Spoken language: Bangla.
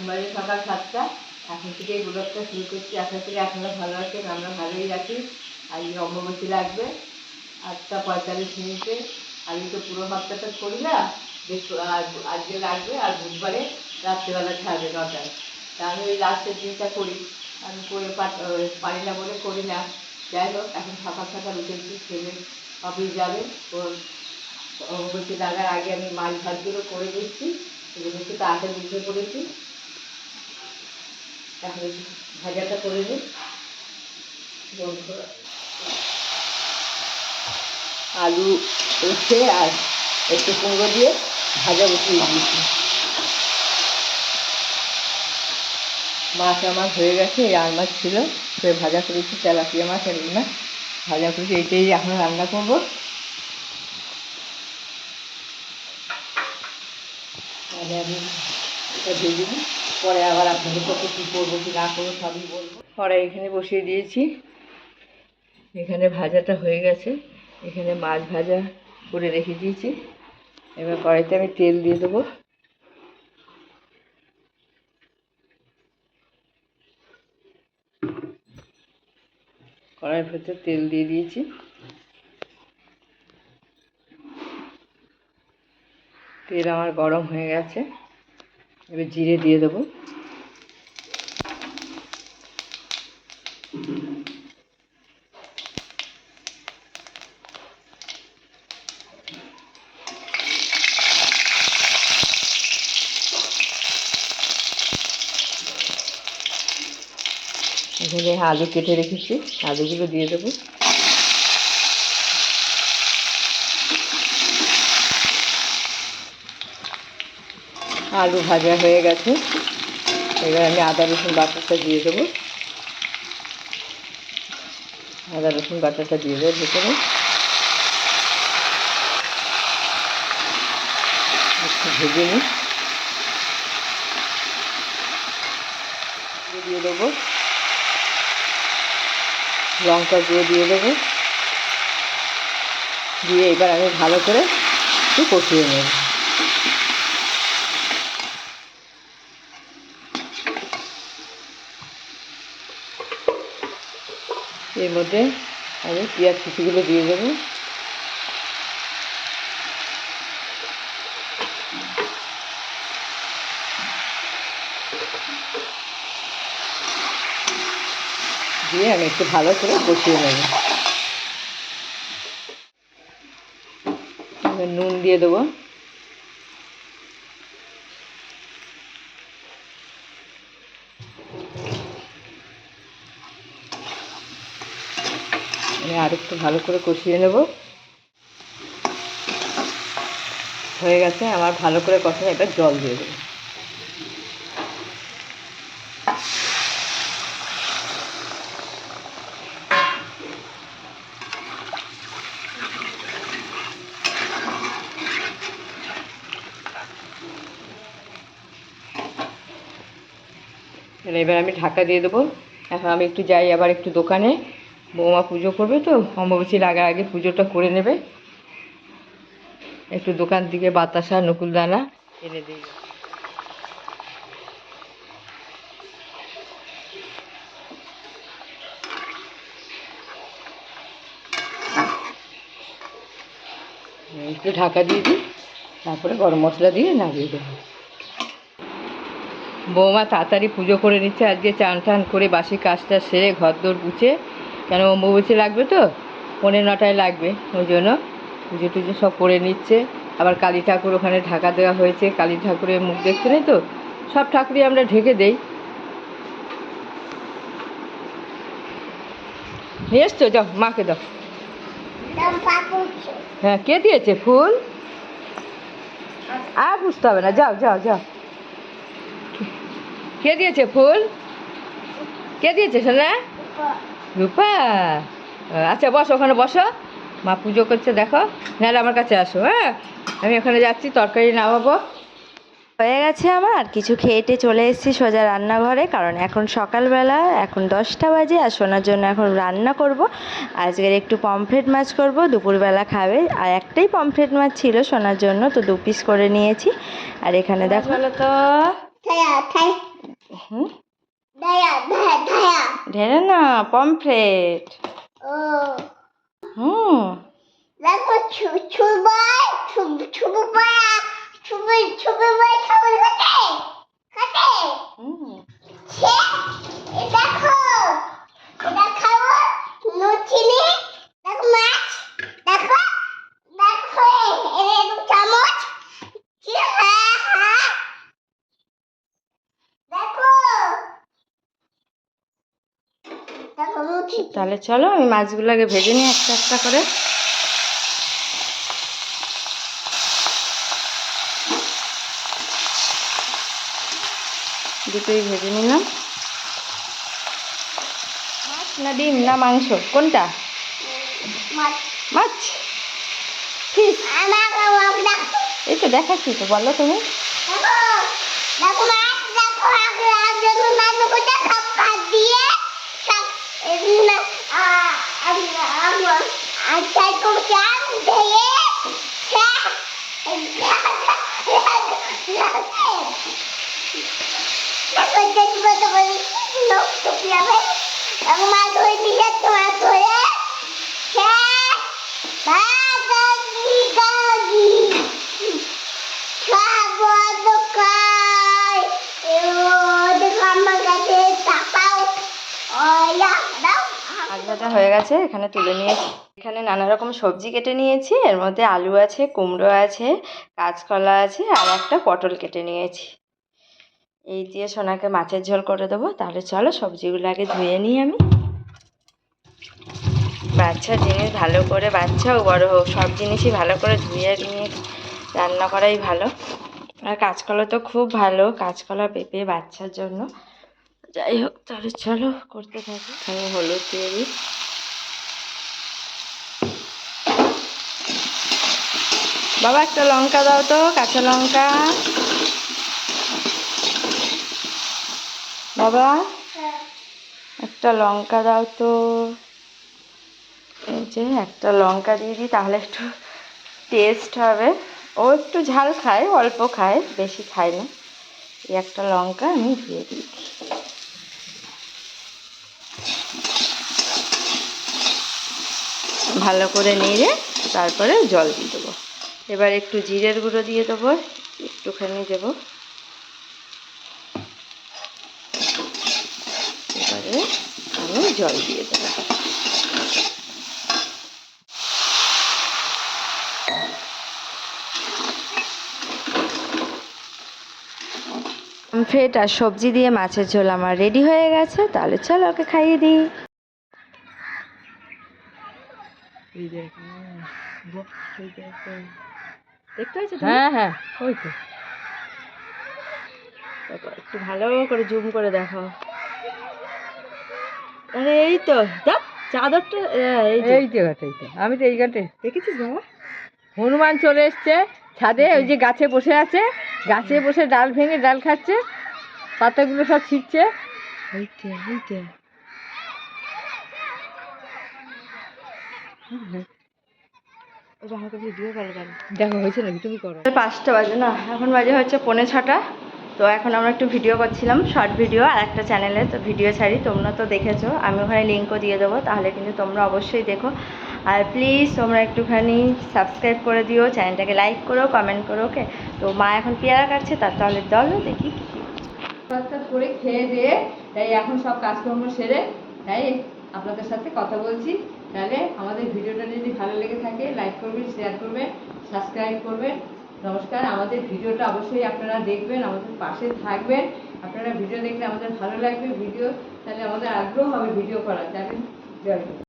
এখন বাজে সকাল 7টা। এখন থেকে এই ব্লগটা শুরু করছি। আশা করি আপনারা ভালো আছেন, আমরা ভালোই আছি। আজকে অম্বুবাচী লাগবে 8:45। আমি তো পুরো সপ্তাহটা করি না, আজকে লাগবে। আর বুধবারে রাত্রিবেলা ছাড়বে 9টায়। তা আমি ওই লাস্টের দিনটা করি, আমি করে পারি না বলে করি না। যাই হোক, এখন সকাল সকাল উঠেছি, ছেলে অফিস যাবে। ওর অম্বুবাচী লাগার আগে আমি মাছ ভাতগুলো করে দিচ্ছি, এগুলো একটু তাড়াতাড়ি উঠে পড়েছি। এখন ভাজাটা করে দিই। আলু উঠে আর একটু কুমড়ো দিয়ে ভাজা বসিয়ে দিয়েছি। মাছ আমার হয়ে গেছে, এই আর মাছ ছিল, সে ভাজা করেছি। তেলাপিয়া মাছ আর মাছ ভাজা করেছি, এইটাই এখন রান্না করবো। তাহলে আমি এটা ভেজে দিই, পরে আবার আপনাদের সাথে কী করবো কি না করবো সবই বলবো। কড়াই এখানে বসিয়ে দিয়েছি, এখানে ভাজাটা হয়ে গেছে, এখানে মাছ ভাজা করে রেখে দিয়েছি। এবার কড়াইতে আমি তেল দিয়ে দেবো। কড়াইয়ের ভেতরে তেল দিয়ে দিয়েছি। তেল আমার গরম হয়ে গেছে, এবার জিরে দিয়ে দেবো। এখানে আলু কেটে রেখেছি, আলুগুলো দিয়ে দেবো। আলু ভাজা হয়ে গেছে, এবার আমি আদা রসুন বাটাটা দিয়ে দেবো। আদা রসুন বাটাটা দিয়ে দেবো ভেতরে, একটু ভেজে নিই। দিয়ে দেবো লঙ্কা গুঁড়ো দিয়ে দেবো, দিয়ে এবার আমি ভালো করে একটু কষিয়ে নেব। এর মধ্যে আমি পেঁয়াজ কুচিগুলো দিয়ে দেবো। দিয়ে আমি একটু ভালো করে কষিয়ে নেব। এবার নুন দিয়ে দেবো। আমি আর একটু ভালো করে কষিয়ে নেব। হয়ে গেছে আমার ভালো করে কষানো, এবার জল দিয়ে দেবো। এবার আমি ঢাকা দিয়ে দেবো। এখন আমি একটু যাই আবার একটু দোকানে, বৌমা পুজো করবে তো, অম্বুবাচী লাগার আগে পুজোটা করে নেবে। একটু দোকান থেকে বাতাসা নকুলদানা এনে দিই। একটু ঢাকা দিয়ে দিই, তারপরে গরম মশলা দিয়ে নামিয়ে দেবো। বৌমা তাড়াতাড়ি পুজো করে নিচ্ছে আজকে, চান টান করে বাসি কাজটা সেরে ঘর দোর গুছে, কেন অম্বুবাচী লাগবে তো, 9:45 লাগবে, ওই জন্য পুজো টুজো সব করে নিচ্ছে। আবার কালী ঠাকুর ওখানে ঢাকা দেওয়া হয়েছে, কালী ঠাকুরের মুখ দেখতে নেই তো, সব ঠাকুরই আমরা ঢেকে দেই। নিয়ে এসছো, যাও মাকে দাও। হ্যাঁ, কে দিয়েছে ফুল? আর বুঝতে হবে না, যাও যাও যাও। কে দিয়েছে ফুল? কে দিয়েছে শোনা? রূপা। আচ্ছা বসো, ওখানে বসো, মা পুজো করছে দেখো, নাহলে আমার কাছে আসো। হ্যাঁ, আমি ওখানে যাচ্ছি, তরকারি নামাবো। হয়ে গেছে আমার, কিছু খেয়েটে চলে এসেছি সোজা রান্নাঘরে, কারণ এখন সকালবেলা, এখন 10টা বাজে, আর শোনার জন্য এখন রান্না করব। আজকের একটু পমফ্রেট মাছ করব, দুপুরবেলা খাবে। আর একটাই পমফ্রেট মাছ ছিল শোনার জন্য, তো 2 পিস করে নিয়েছি। আর এখানে দেখো বলো তো, হুম ঢেলে না পমফ্রেট। হুম হুম তাহলে চলো আমি মাছগুলো আগে ভেজে নিই একটা একটা করে। দুটোই ভেজে নিলাম। মাছ না ডিম না মাংস কোনটা? মাছ ফিশ। এই তো দেখাচ্ছি তো, বলো তুমি। মাছ ভাজা হয়ে গেছে, এখানে তুলে নিয়েছি। এখানে নানা রকম সবজি কেটে নিয়েছি, এর মধ্যে আলু আছে, কুমড়ো আছে, কাঁচকলা আছে আর একটা পটল কেটে নিয়েছি। এই দিয়ে সোনাকে মাছের ঝোল করে দেবো। তাহলে চলো সবজিগুলো আগে ধুয়ে নিই আমি। বাচ্চা জিনিস ভালো করে, বাচ্চা ও বড় হোক সব জিনিসই ভালো করে ধুয়ে নিয়ে রান্না করাই ভালো। আর কাঁচকলা তো খুব ভালো, কাঁচকলা পেঁপে বাচ্চার জন্য। যাই হোক তাহলে চলো করতে থাকি। আমি হলুদ দিয়ে দিই। বাবা একটা লঙ্কা দাও তো, কাঁচা লঙ্কা। বাবা একটা লঙ্কা দাও তো। এই যে একটা লঙ্কা দিয়ে দিই, তাহলে একটু টেস্ট হবে। ও একটু ঝাল খায়, অল্প খায়, বেশি খায় না। এই একটা লঙ্কা আমি ধুয়ে দিই। ভালো করে নেড়ে তারপরে জল দিয়ে দেবো। এবার একটু জিরের গুঁড়ো দিয়ে দেবো, একটুখানি দেবো। এবারে আমি জল দিয়ে দেবো। পমফ্রেট আর সবজি দিয়ে মাছের ঝোল আমার রেডি হয়ে গেছে। তাহলে চলো ওকে খাইয়ে দিই। দেখতে পাচ্ছ? হ্যাঁ হ্যাঁ ওই তো। একটু ভালো করে জুম করে দেখো। আরে এই তো চাদরটা, এই তো আমি তো এই ঘাটে দেখেছিস বাবা। হনুমান চলে এসছে ছাদে, ওই যে গাছে বসে আছে, গাছে বসে ডাল ভেঙে ডাল খাচ্ছে, পাতাগুলো সব ছিঁড়ছে। দেখো হয়েছে নাকি, তুমি করো। 5টা বাজে না, এখন বাজে হচ্ছে 5:45। তো এখন আমরা একটু ভিডিও করছিলাম, শর্ট ভিডিও আর একটা চ্যানেলে। তো ভিডিও ছাড়ি, তোমরা তো দেখেছো, আমি ওখানে লিঙ্কও দিয়ে দেবো, তাহলে কিন্তু তোমরা অবশ্যই দেখো। আর প্লিজ তোমরা একটুখানি সাবস্ক্রাইব করে দিও, চ্যানেলটাকে লাইক করো, কমেন্ট করো, ওকে। তো মা এখন পেয়ারা কাটছে, তাহলে দলো দেখি কী করে খেয়ে দিয়ে, তাই এখন সব কাজকর্ম সেরে তাই আপনাদের সাথে কথা বলছি। তাহলে আমাদের ভিডিওটা যদি ভালো লেগে থাকে লাইক করবেন, শেয়ার করবেন, সাবস্ক্রাইব করবেন। নমস্কার। আমাদের ভিডিওটা অবশ্যই আপনারা দেখবেন, আমাদের পাশে থাকবেন। আপনারা ভিডিও দেখলে আমাদের ভালো লাগবে, ভিডিও তাহলে আমাদের আগ্রহ হবে ভিডিও করার। তাহলে জয়।